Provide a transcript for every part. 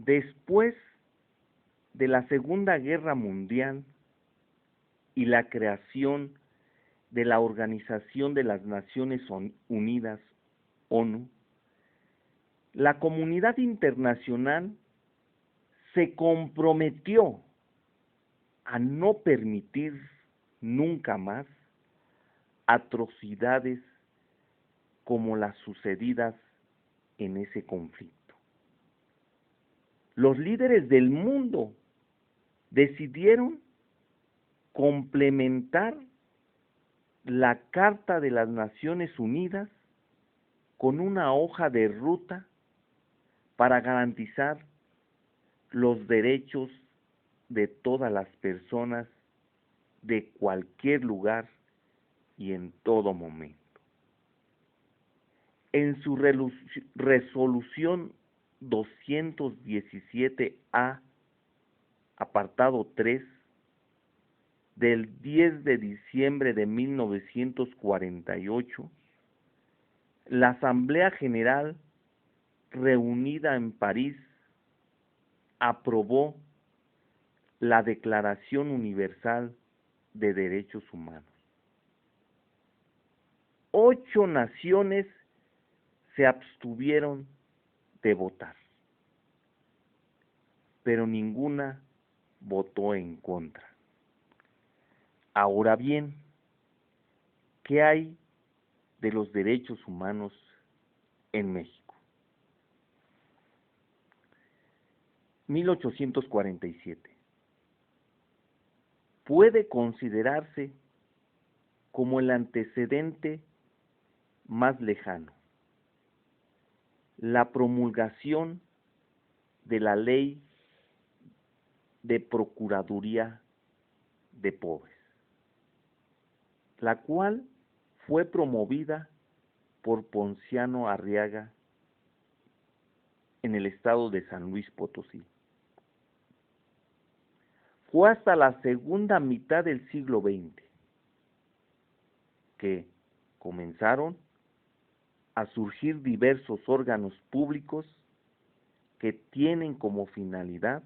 Después de la Segunda Guerra Mundial y la creación de la Organización de las Naciones Unidas, ONU, la comunidad internacional se comprometió a no permitir nunca más atrocidades como las sucedidas en ese conflicto. Los líderes del mundo decidieron complementar la Carta de las Naciones Unidas con una hoja de ruta para garantizar los derechos de todas las personas de cualquier lugar y en todo momento. En su resolución 217A, apartado 3, del 10 de diciembre de 1948, la Asamblea General, reunida en París, aprobó la Declaración Universal de Derechos Humanos. 8 naciones se abstuvieron de votar, pero ninguna votó en contra. Ahora bien, ¿qué hay de los derechos humanos en México? 1847. Puede considerarse como el antecedente más lejano. La promulgación de la Ley de Procuraduría de Pobres, la cual fue promovida por Ponciano Arriaga en el estado de San Luis Potosí. Fue hasta la segunda mitad del siglo XX que comenzaron a surgir diversos órganos públicos que tienen como finalidad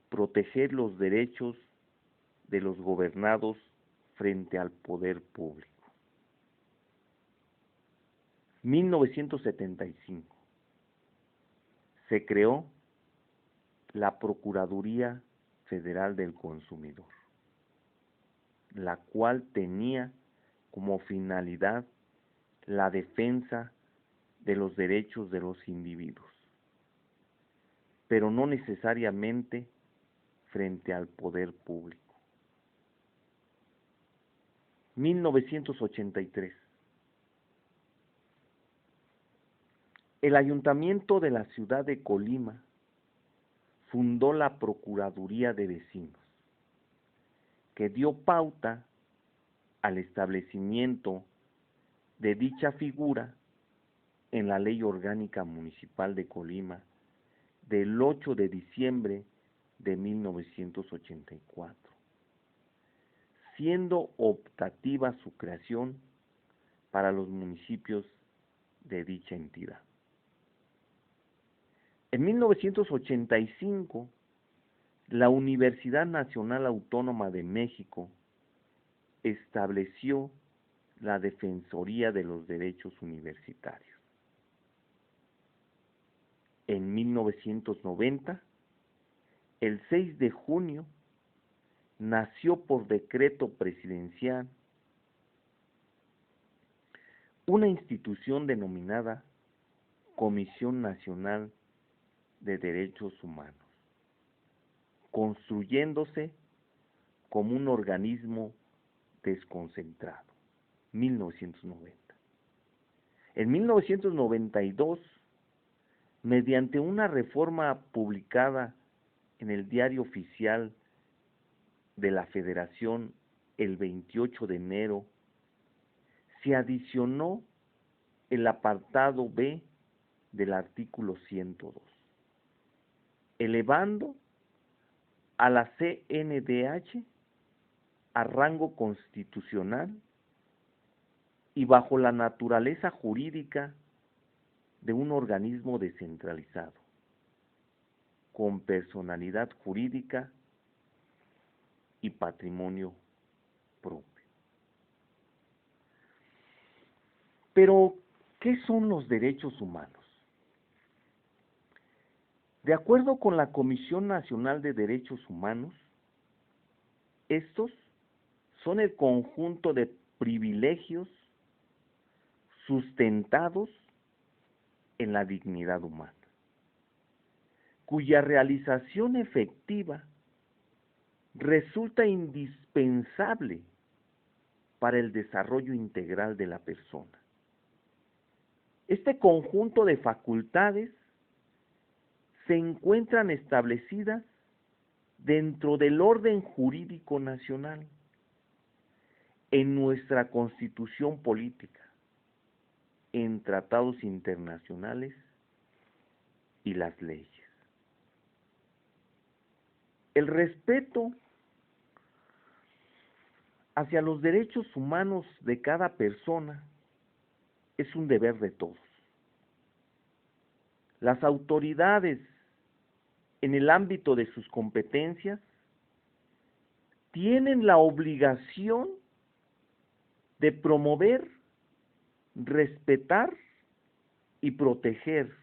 proteger los derechos de los gobernados frente al poder público. 1975. Se creó la Procuraduría Federal del Consumidor, la cual tenía como finalidad la defensa de los derechos de los individuos, pero no necesariamente frente al poder público. 1983. El Ayuntamiento de la ciudad de Colima fundó la Procuraduría de Vecinos, que dio pauta al establecimiento de dicha figura en la Ley Orgánica Municipal de Colima del 8 de diciembre de 1984, siendo optativa su creación para los municipios de dicha entidad. En 1985, la Universidad Nacional Autónoma de México estableció la Defensoría de los Derechos Universitarios. En 1990, el 6 de junio, nació por decreto presidencial una institución denominada Comisión Nacional de Derechos Humanos, construyéndose como un organismo desconcentrado. 1990. En 1992, mediante una reforma publicada en el Diario Oficial de la Federación el 28 de enero, se adicionó el apartado B del artículo 102, elevando a la CNDH a rango constitucional y bajo la naturaleza jurídica de un organismo descentralizado. con personalidad jurídica y patrimonio propio. Pero, ¿qué son los derechos humanos? De acuerdo con la Comisión Nacional de Derechos Humanos, estos son el conjunto de privilegios sustentados en la dignidad humana, cuya realización efectiva resulta indispensable para el desarrollo integral de la persona. Este conjunto de facultades se encuentran establecidas dentro del orden jurídico nacional, en nuestra Constitución política, en tratados internacionales y las leyes. El respeto hacia los derechos humanos de cada persona es un deber de todos. Las autoridades, en el ámbito de sus competencias, tienen la obligación de promover, respetar y proteger,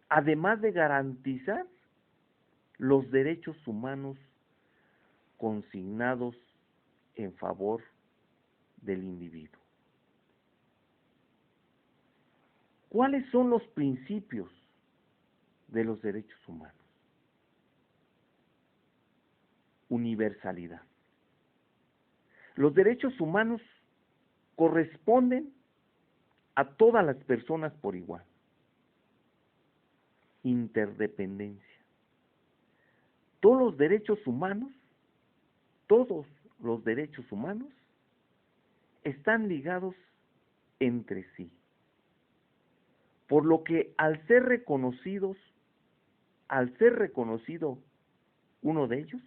además de garantizar los derechos humanos consignados en favor del individuo. ¿Cuáles son los principios de los derechos humanos? Universalidad. Los derechos humanos corresponden a todas las personas por igual. Interdependencia. Todos los derechos humanos están ligados entre sí. Por lo que al ser reconocido uno de ellos,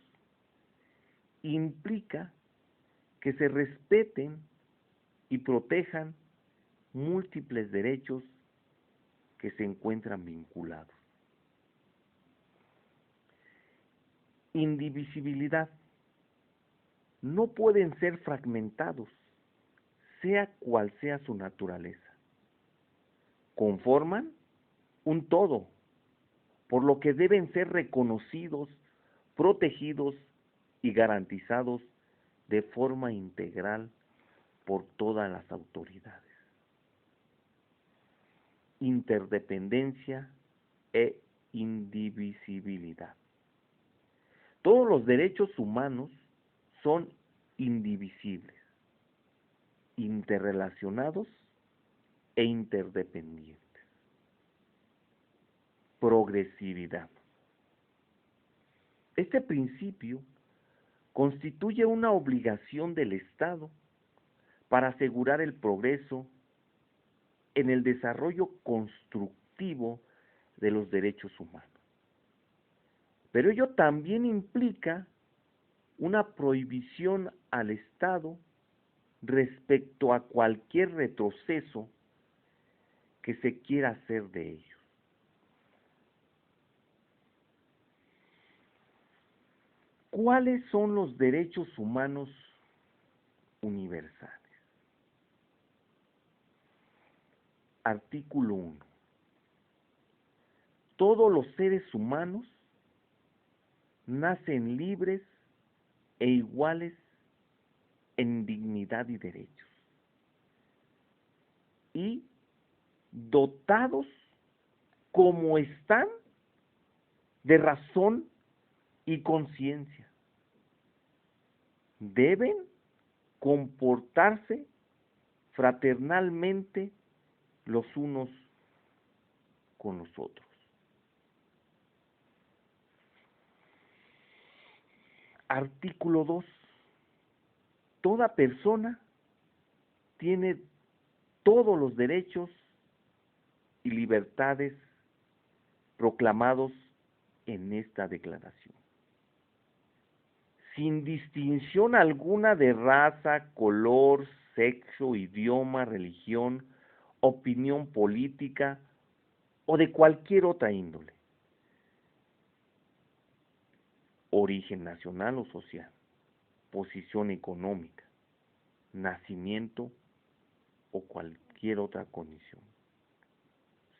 implica que se respeten y protejan múltiples derechos que se encuentran vinculados. Indivisibilidad. No pueden ser fragmentados, sea cual sea su naturaleza. Conforman un todo, por lo que deben ser reconocidos, protegidos y garantizados de forma integral por todas las autoridades. Interdependencia e indivisibilidad. Todos los derechos humanos son indivisibles, interrelacionados e interdependientes. Progresividad. Este principio constituye una obligación del Estado para asegurar el progreso en el desarrollo constructivo de los derechos humanos. Pero ello también implica una prohibición al Estado respecto a cualquier retroceso que se quiera hacer de ellos. ¿Cuáles son los derechos humanos universales? Artículo 1. Todos los seres humanos nacen libres e iguales en dignidad y derechos, y dotados como están de razón y conciencia. Deben comportarse fraternalmente los unos con los otros. Artículo 2. Toda persona tiene todos los derechos y libertades proclamados en esta declaración, sin distinción alguna de raza, color, sexo, idioma, religión, opinión política o de cualquier otra índole. origen nacional o social, posición económica, nacimiento o cualquier otra condición,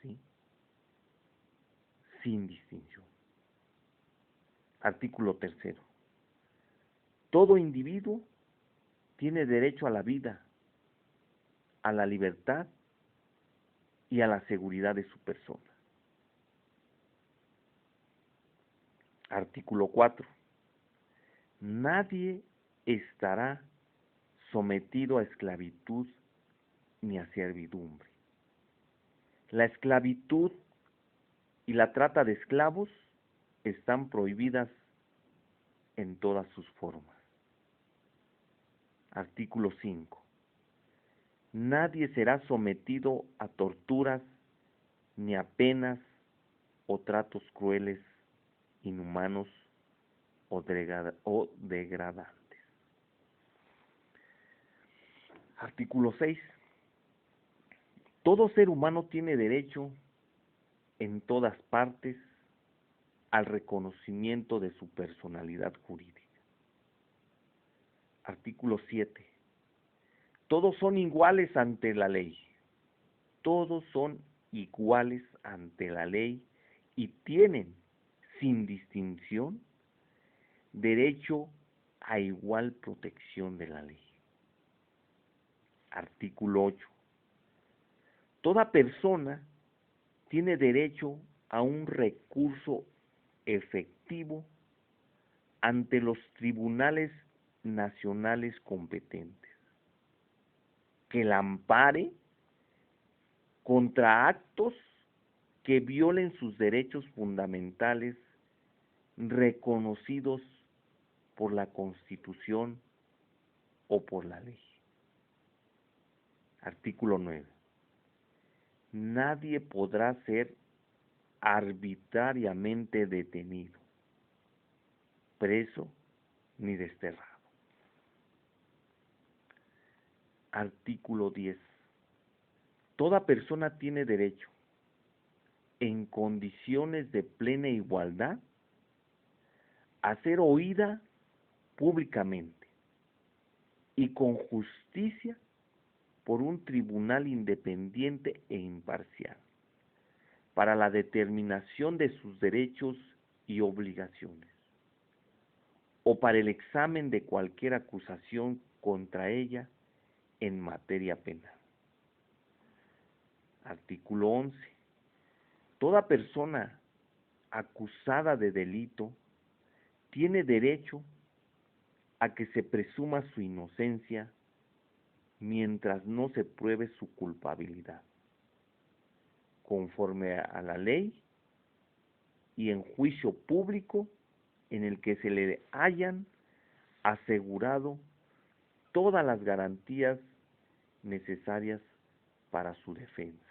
¿sí? Sin distinción. Artículo 3. Todo individuo tiene derecho a la vida, a la libertad y a la seguridad de su persona. Artículo 4. Nadie estará sometido a esclavitud ni a servidumbre. La esclavitud y la trata de esclavos están prohibidas en todas sus formas. Artículo 5. Nadie será sometido a torturas ni a penas o tratos crueles, inhumanos o degradantes. Artículo 6. Todo ser humano tiene derecho en todas partes al reconocimiento de su personalidad jurídica. Artículo 7. Todos son iguales ante la ley. Todos son iguales ante la ley y tienen, sin distinción, derecho a igual protección de la ley. Artículo 8. Toda persona tiene derecho a un recurso efectivo ante los tribunales nacionales competentes, que la ampare contra actos que violen sus derechos fundamentales reconocidos por la Constitución o por la ley. Artículo 9. Nadie podrá ser arbitrariamente detenido, preso ni desterrado. Artículo 10. Toda persona tiene derecho, en condiciones de plena igualdad, a ser oída públicamente y con justicia por un tribunal independiente e imparcial para la determinación de sus derechos y obligaciones, o para el examen de cualquier acusación contra ella en materia penal. Artículo 11. Toda persona acusada de delito tiene derecho a que se presuma su inocencia mientras no se pruebe su culpabilidad, conforme a la ley y en juicio público en el que se le hayan asegurado todas las garantías necesarias para su defensa.